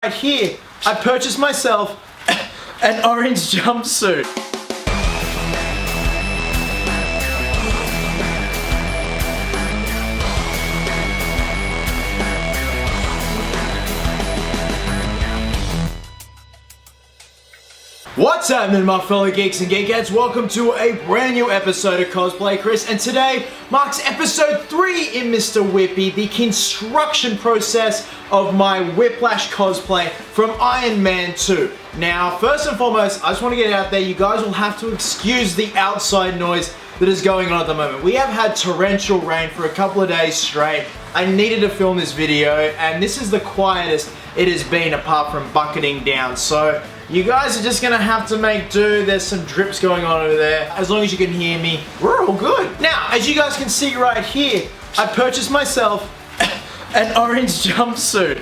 Right here, I purchased myself an orange jumpsuit. What's happening, my fellow geeks and geekettes? Welcome to a brand new episode of Cosplay Chris, and today marks episode 3 in Mr. Whippy, the construction process of my Whiplash cosplay from Iron Man 2. Now, first and foremost, I just want to get out there, you guys will have to excuse the outside noise that is going on at the moment. We have had torrential rain for a couple of days straight. I needed to film this video, and this is the quietest it has been apart from bucketing down. So you guys are just gonna have to make do. There's some drips going on over there. As long as you can hear me, we're all good. Now, as you guys can see right here, I purchased myself an orange jumpsuit.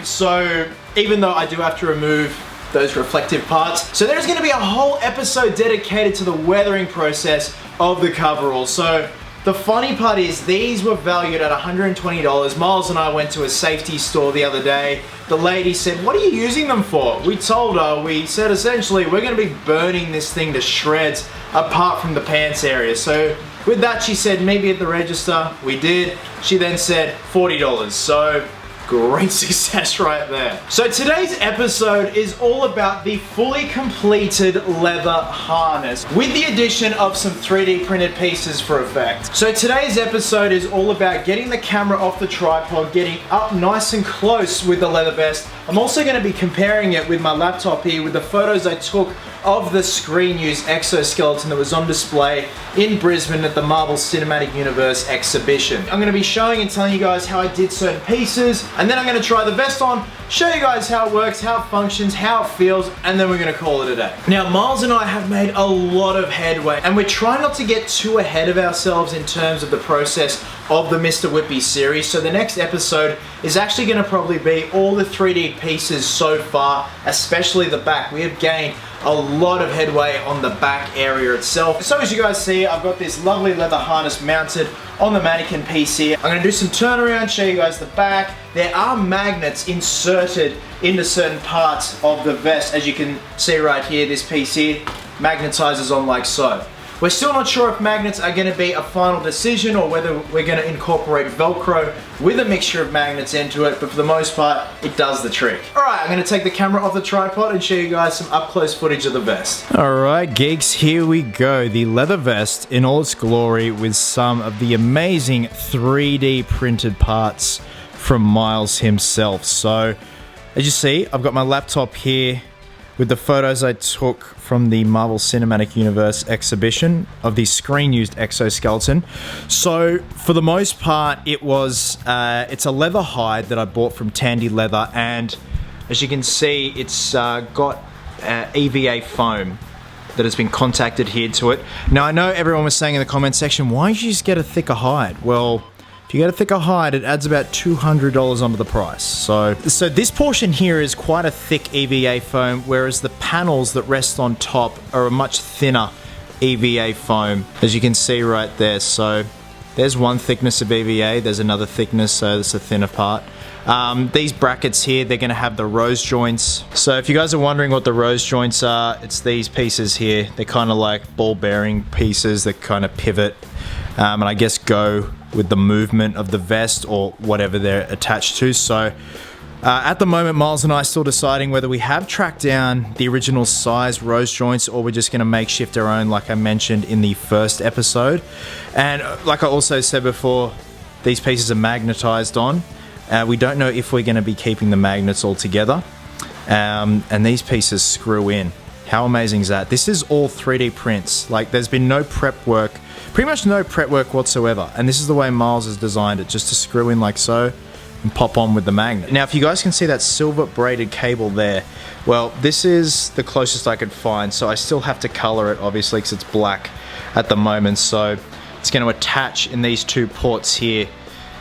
So even though I do have to remove those reflective parts, so there's gonna be a whole episode dedicated to the weathering process of the coverall. So the funny part is these were valued at $120. Miles and I went to a safety store the other day. The lady said, "What are you using them for?" We told her, we said essentially we're going to be burning this thing to shreds apart from the pants area. So with that she said maybe at the register. We did. She then said $40. So great success right there. So today's episode is all about the fully completed leather harness with the addition of some 3D printed pieces for effect. So today's episode is all about getting the camera off the tripod, getting up nice and close with the leather vest. I'm also going to be comparing it with my laptop here with the photos I took of the screen-used exoskeleton that was on display in Brisbane at the Marvel Cinematic Universe exhibition. I'm going to be showing and telling you guys how I did certain pieces, and then I'm going to try the vest on, show you guys how it works, how it functions, how it feels, and then we're going to call it a day. Now, Miles and I have made a lot of headway, and we're trying not to get too ahead of ourselves in terms of the process of the Mr. Whippy series. So the next episode is actually going to probably be all the 3D pieces so far, especially the back. We have gained a lot of headway on the back area itself. So as you guys see, I've got this lovely leather harness mounted on the mannequin piece here. I'm going to do some turnaround, show you guys the back. There are magnets inserted into certain parts of the vest. As you can see right here, this piece here magnetizes on like so. We're still not sure if magnets are going to be a final decision or whether we're going to incorporate Velcro with a mixture of magnets into it, but for the most part, it does the trick. Alright, I'm going to take the camera off the tripod and show you guys some up-close footage of the vest. Alright geeks, here we go. The leather vest in all its glory with some of the amazing 3D printed parts from Miles himself. So, as you see, I've got my laptop here with the photos I took from the Marvel Cinematic Universe exhibition of the screen-used exoskeleton. So, for the most part, it's a leather hide that I bought from Tandy Leather, and as you can see, it's got EVA foam that has been contacted adhered to it. Now, I know everyone was saying in the comment section, why don't you just get a thicker hide? Well, if you get a thicker hide, it adds about $200 onto the price. So this portion here is quite a thick EVA foam, whereas the panels that rest on top are a much thinner EVA foam, as you can see right there. So there's one thickness of EVA, there's another thickness, so that's a thinner part. These brackets here, they're going to have the rose joints. So if you guys are wondering what the rose joints are, it's these pieces here. They're kind of like ball bearing pieces that kind of pivot and I guess go with the movement of the vest or whatever they're attached to. So at the moment, Miles and I are still deciding whether we have tracked down the original size rose joints or we're just going to makeshift our own, like I mentioned in the first episode. And like I also said before, these pieces are magnetized on. We don't know if we're going to be keeping the magnets all together. And these pieces screw in. How amazing is that? This is all 3D prints. Like, there's been no prep work, pretty much no prep work whatsoever. And this is the way Miles has designed it, just to screw in like so and pop on with the magnet. Now, if you guys can see that silver braided cable there, well, this is the closest I could find. So I still have to color it, obviously, because it's black at the moment. So it's going to attach in these two ports here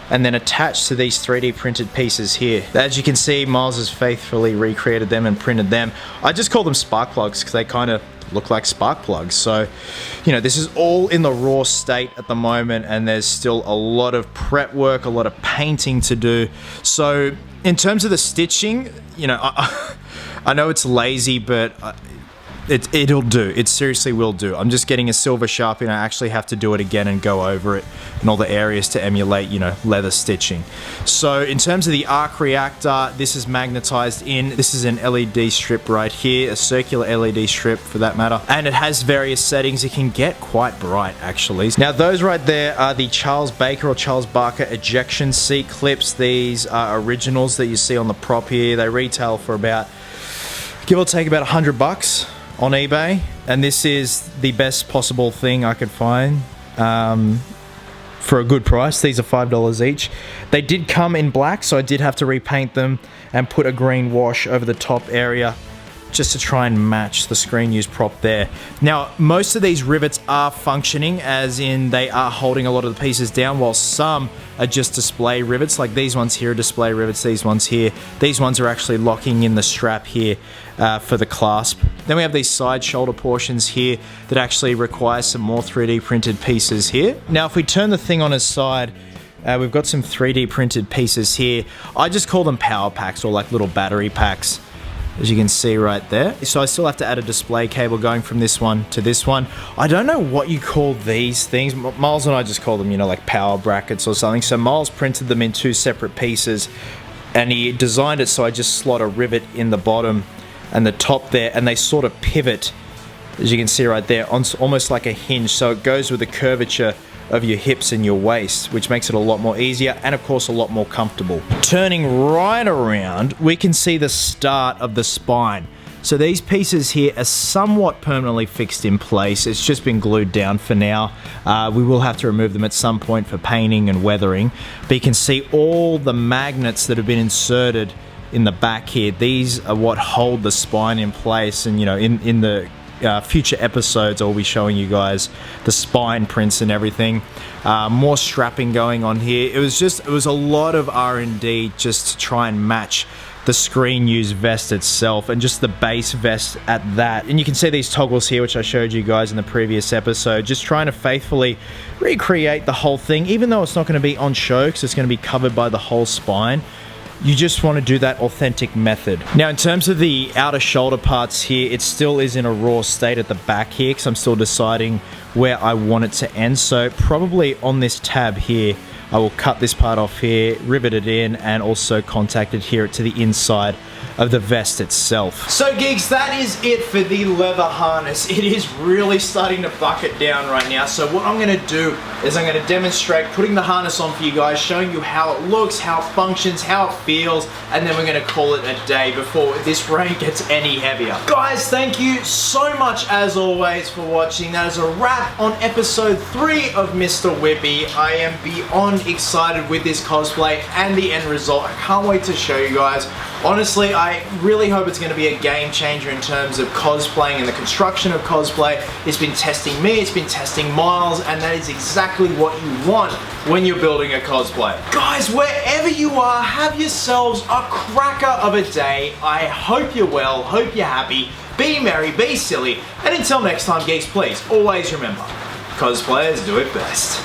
and then attached to these 3D printed pieces here. As you can see, Miles has faithfully recreated them and printed them. I just call them spark plugs because they kind of look like spark plugs. So, you know, this is all in the raw state at the moment, and there's still a lot of prep work, a lot of painting to do. So in terms of the stitching, you know, I know it's lazy, but it'll do. It seriously will do. I'm just getting a silver Sharpie, and I actually have to do it again and go over it in all the areas to emulate, you know, leather stitching. So in terms of the arc reactor, this is magnetized in. This is an LED strip right here, a circular LED strip for that matter, and it has various settings. It can get quite bright actually. Now those right there are the Charles Baker or Charles Barker ejection seat clips. These are originals that you see on the prop here. They retail for about, give or take, about $100 on eBay, and this is the best possible thing I could find for a good price. These are $5 each. They did come in black, so I did have to repaint them and put a green wash over the top area just to try and match the screen use prop there. Now, most of these rivets are functioning, as in they are holding a lot of the pieces down, while some are just display rivets. Like these ones here are display rivets, these ones here. These ones are actually locking in the strap here for the clasp. Then we have these side shoulder portions here that actually require some more 3D printed pieces here. Now, if we turn the thing on its side, we've got some 3D printed pieces here. I just call them power packs, or like little battery packs, as you can see right there. So I still have to add a display cable going from this one to this one. I don't know what you call these things. Miles and I just call them, you know, like power brackets or something. So Miles printed them in two separate pieces, and he designed it so I just slot a rivet in the bottom and the top there, and they sort of pivot, as you can see right there, on almost like a hinge. So it goes with the curvature of your hips and your waist, which makes it a lot more easier and of course a lot more comfortable. Turning right around, we can see the start of the spine. So these pieces here are somewhat permanently fixed in place. It's just been glued down for now. We will have to remove them at some point for painting and weathering, but you can see all the magnets that have been inserted in the back here. These are what hold the spine in place, and you know, in the future episodes I'll be showing you guys the spine prints and everything. More strapping going on here. It was a lot of R&D just to try and match the screen use vest itself, and just the base vest at that. And you can see these toggles here, which I showed you guys in the previous episode, just trying to faithfully recreate the whole thing, even though it's not going to be on show because it's going to be covered by the whole spine. You just want to do that authentic method. Now, in terms of the outer shoulder parts here, it still is in a raw state at the back here because I'm still deciding where I want it to end. So probably on this tab here, I will cut this part off here, rivet it in, and also contact adhere it to the inside of the vest itself. So geeks, that is it for the leather harness. It is really starting to bucket down right now. So what I'm gonna do is I'm gonna demonstrate putting the harness on for you guys, showing you how it looks, how it functions, how it feels, and then we're gonna call it a day before this rain gets any heavier. Guys, thank you so much as always for watching. That is a wrap on episode 3 of Mr. Whippy. I am beyond excited with this cosplay and the end result. I can't wait to show you guys. Honestly, I really hope it's going to be a game changer in terms of cosplaying and the construction of cosplay. It's been testing me, it's been testing Miles, and that is exactly what you want when you're building a cosplay. Guys, wherever you are, have yourselves a cracker of a day. I hope you're well, hope you're happy, be merry, be silly, and until next time, geeks, please always remember, cosplayers do it best.